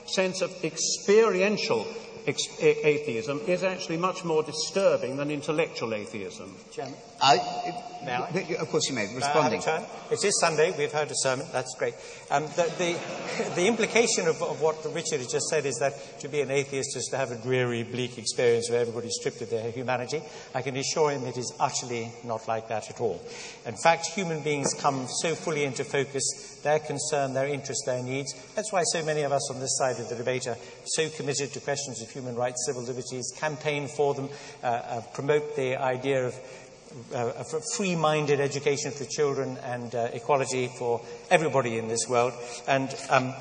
sense of experiential atheism is actually much more disturbing than intellectual atheism. Chairman? Of course you may. Responding. It is Sunday. We've heard a sermon. That's great. The implication of what Richard has just said is that to be an atheist is to have a dreary, bleak experience where everybody's stripped of their humanity. I can assure him it is utterly not like that at all. In fact, human beings come so fully into focus, their concern, their interest, their needs. That's why so many of us on this side of the debate are so committed to questions of human rights, civil liberties, campaign for them, promote the idea of free-minded education for children and equality for everybody in this world. And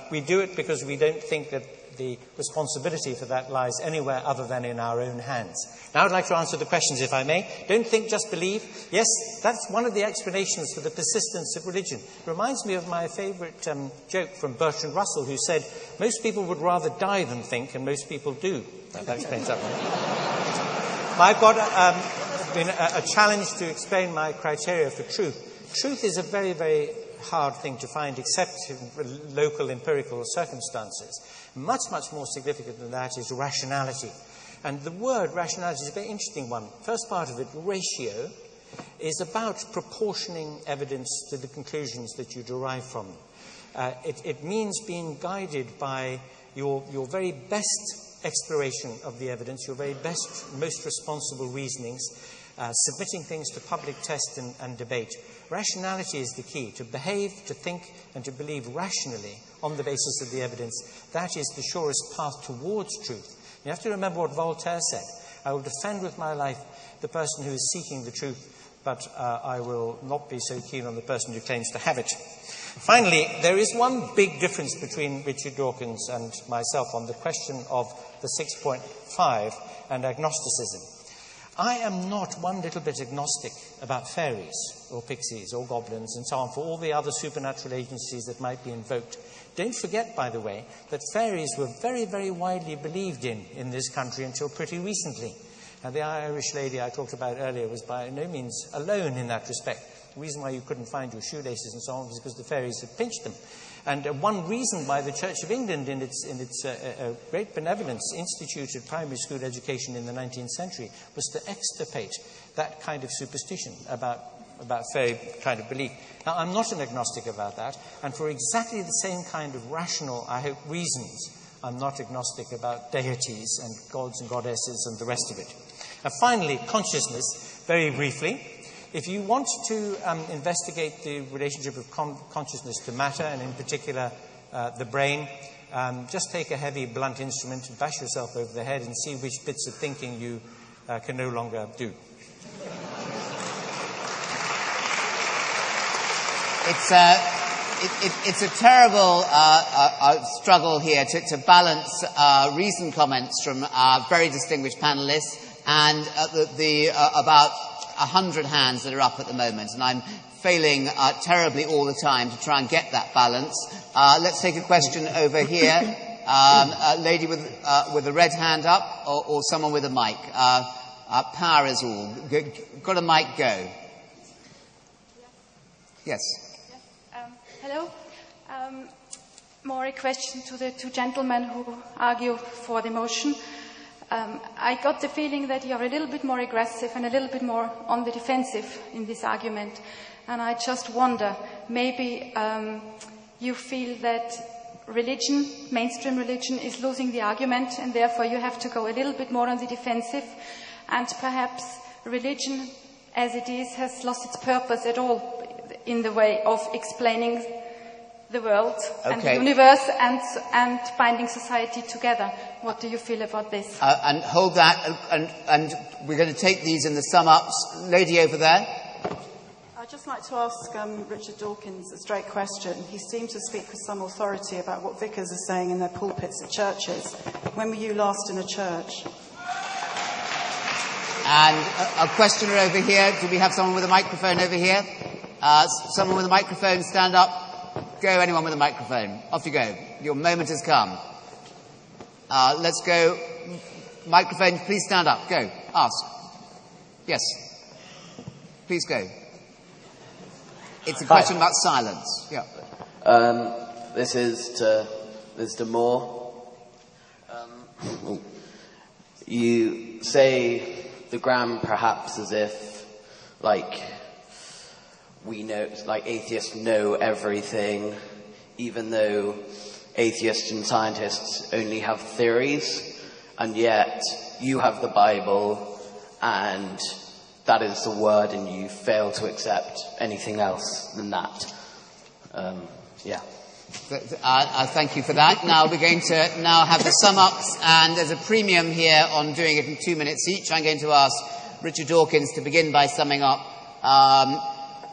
we do it because we don't think that the responsibility for that lies anywhere other than in our own hands. Now I'd like to answer the questions, if I may. Don't think, just believe. Yes, that's one of the explanations for the persistence of religion. It reminds me of my favourite joke from Bertrand Russell, who said, most people would rather die than think, and most people do. That explains that one. I've got been a challenge to explain my criteria for truth. Truth is a very, very hard thing to find except in local empirical circumstances. Much, much more significant than that is rationality. And the word rationality is a very interesting one. First part of it, ratio, is about proportioning evidence to the conclusions that you derive from them. It means being guided by your very best exploration of the evidence, your very best, most responsible reasonings, submitting things to public test and debate. Rationality is the key. To behave, to think, and to believe rationally on the basis of the evidence, that is the surest path towards truth. You have to remember what Voltaire said. I will defend with my life the person who is seeking the truth, but I will not be so keen on the person who claims to have it. Finally, there is one big difference between Richard Dawkins and myself on the question of the 6.5 and agnosticism. I am not one little bit agnostic about fairies or pixies or goblins and so on, for all the other supernatural agencies that might be invoked. Don't forget, by the way, that fairies were very, very widely believed in this country until pretty recently. And the Irish lady I talked about earlier was by no means alone in that respect. The reason why you couldn't find your shoelaces and so on was because the fairies had pinched them. And one reason why the Church of England, in its great benevolence, instituted primary school education in the 19th century was to extirpate that kind of superstition about fairy kind of belief. Now, I'm not an agnostic about that, and for exactly the same kind of rational, I hope, reasons, I'm not agnostic about deities and gods and goddesses and the rest of it. And finally, consciousness, very briefly. If you want to investigate the relationship of consciousness to matter, and in particular the brain, just take a heavy, blunt instrument and bash yourself over the head and see which bits of thinking you can no longer do. It's a terrible struggle here to balance reasoned comments from our very distinguished panellists and about 100 hands that are up at the moment, and I'm failing terribly all the time to try and get that balance. Let's take a question over here. A lady with a red hand up, or someone with a mic. Power is all. Got a mic, go. Yes. Hello. More a question to the two gentlemen who argue for the motion. I got the feeling that you're a little bit more aggressive and a little bit more on the defensive in this argument. And I just wonder, maybe you feel that religion, mainstream religion, is losing the argument, and therefore you have to go a little bit more on the defensive. And perhaps religion, as it is, has lost its purpose at all in the way of explaining the world and the universe and binding society together. What do you feel about this? And hold that, and we're going to take these in the sum-ups. Lady over there. I'd just like to ask Richard Dawkins a straight question. He seems to speak with some authority about what vicars are saying in their pulpits at churches. When were you last in a church? And a questioner over here. Do we have someone with a microphone over here? Someone with a microphone, stand up. Go, anyone with a microphone. Off you go. Your moment has come. Let's go. Microphone, please stand up. Go. Ask. Yes. Please go. It's a question about silence. Yeah. This is to Moore. You say the ground perhaps as if, like, we know, like atheists know everything, even though atheists and scientists only have theories, and yet you have the Bible, and that is the word, and you fail to accept anything else than that. Thank you for that. Now we're going to now have the sum-ups, and there's a premium here on doing it in 2 minutes each. I'm going to ask Richard Dawkins to begin by summing up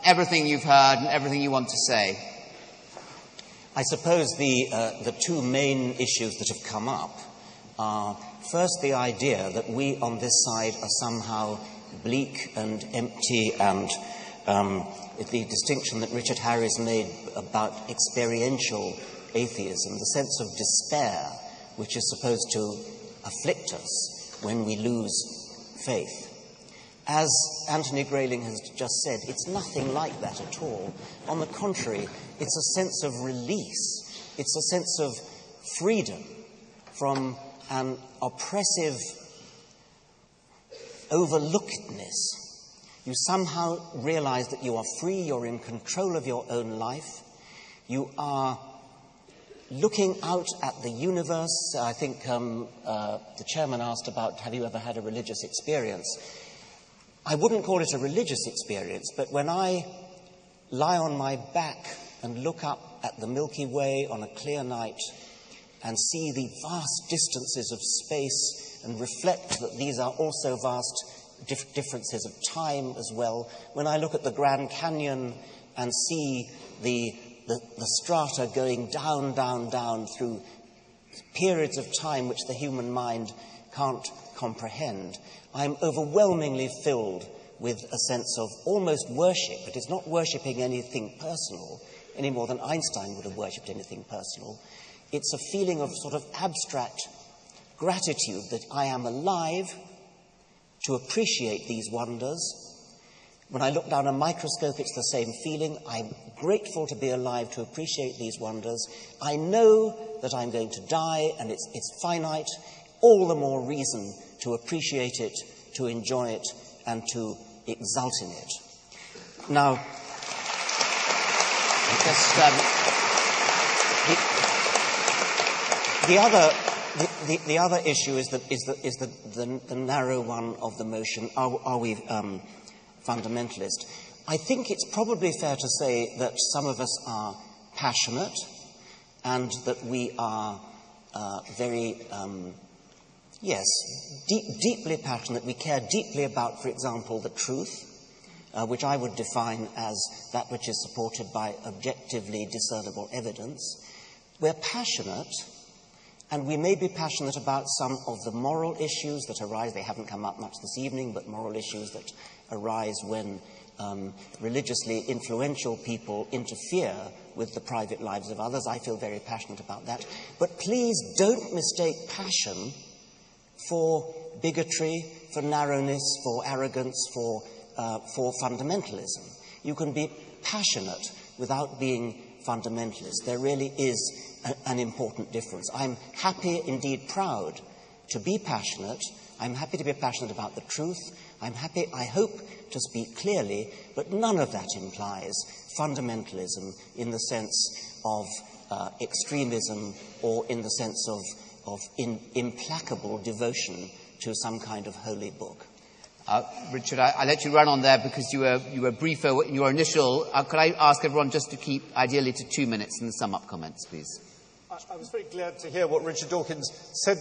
everything you've heard and everything you want to say. I suppose the two main issues that have come up are, first, the idea that we on this side are somehow bleak and empty, and the distinction that Richard Harris made about experiential atheism, the sense of despair which is supposed to afflict us when we lose faith. As Anthony Grayling has just said, it's nothing like that at all. On the contrary, it's a sense of release. It's a sense of freedom from an oppressive overlookedness. You somehow realize that you are free, you're in control of your own life. You are looking out at the universe. I think the chairman asked about, have you ever had a religious experience? I wouldn't call it a religious experience, but when I lie on my back and look up at the Milky Way on a clear night and see the vast distances of space and reflect that these are also vast differences of time as well, when I look at the Grand Canyon and see the strata going down, down, down through periods of time which the human mind can't comprehend, I'm overwhelmingly filled with a sense of almost worship. But it's not worshipping anything personal any more than Einstein would have worshipped anything personal. It's a feeling of sort of abstract gratitude that I am alive to appreciate these wonders. When I look down a microscope, it's the same feeling. I'm grateful to be alive to appreciate these wonders. I know that I'm going to die and it's finite. All the more reason to appreciate it, to enjoy it, and to exult in it. Now, just the other issue is the narrow one of the motion. Are we fundamentalist? I think it's probably fair to say that some of us are passionate, and that we are very deeply passionate. We care deeply about, for example, the truth, which I would define as that which is supported by objectively discernible evidence. We're passionate, and we may be passionate about some of the moral issues that arise. They haven't come up much this evening, but moral issues that arise when religiously influential people interfere with the private lives of others. I feel very passionate about that. But please don't mistake passion for bigotry, for narrowness, for arrogance, for fundamentalism. You can be passionate without being fundamentalist. There really is an important difference. I'm happy, indeed proud, to be passionate. I'm happy to be passionate about the truth. I'm happy, I hope, to speak clearly, but none of that implies fundamentalism in the sense of extremism or in the sense of implacable devotion to some kind of holy book. Richard, I let you run on there because you were briefer in your initial. Could I ask everyone just to keep ideally to 2 minutes in the sum-up comments, please? I was very glad to hear what Richard Dawkins said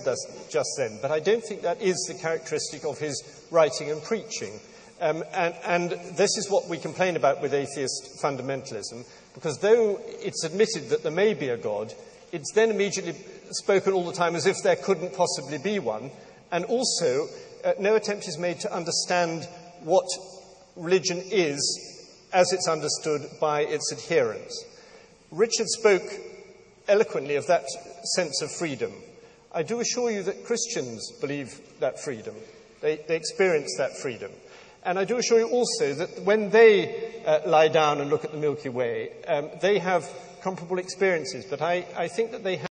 just then, but I don't think that is the characteristic of his writing and preaching. And this is what we complain about with atheist fundamentalism, because though it's admitted that there may be a God, it's then immediately spoken all the time as if there couldn't possibly be one, and also no attempt is made to understand what religion is as it's understood by its adherents. Richard spoke eloquently of that sense of freedom. I do assure you that Christians believe that freedom. They experience that freedom. And I do assure you also that when they lie down and look at the Milky Way, they have comparable experiences. But I think that they have